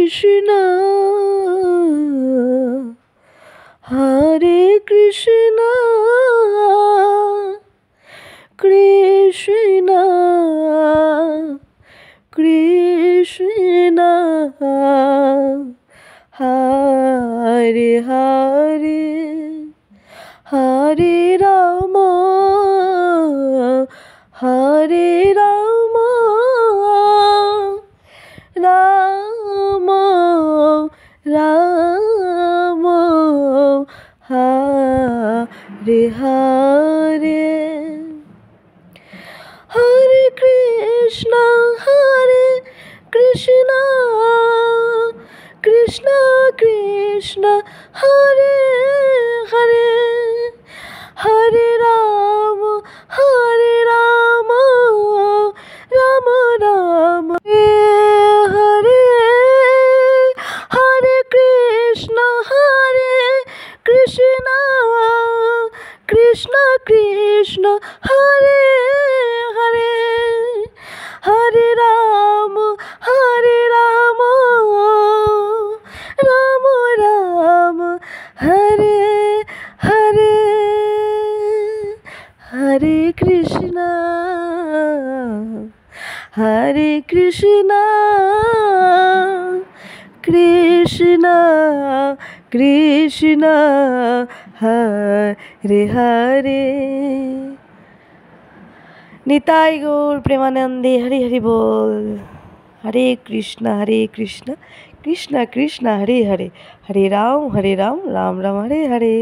কৃষ্ণ হরে কৃষ্ণ কৃষ্ণ কৃষ্ণ হরে হরে হরে রাম হরে রাম রাম রাম হরে হরে হরে কৃষ্ণ কৃষ্ণ কৃষ্ণ হরে হরে হরে রাম রাম রাম হরে হরে কৃষ্ণ কৃষ্ণ কৃষ্ণ হরে হরে হরে রাম রাম রাম হরে হরে হরে কৃষ্ণ কৃষ্ণ কৃষ্ণ হরে হরে। নিতাই গৌর প্রেমানন্দে হরি হরি বল। হরে কৃষ্ণ কৃষ্ণ কৃষ্ণ হরে হরে হরে রাম রাম রাম হরে হরে।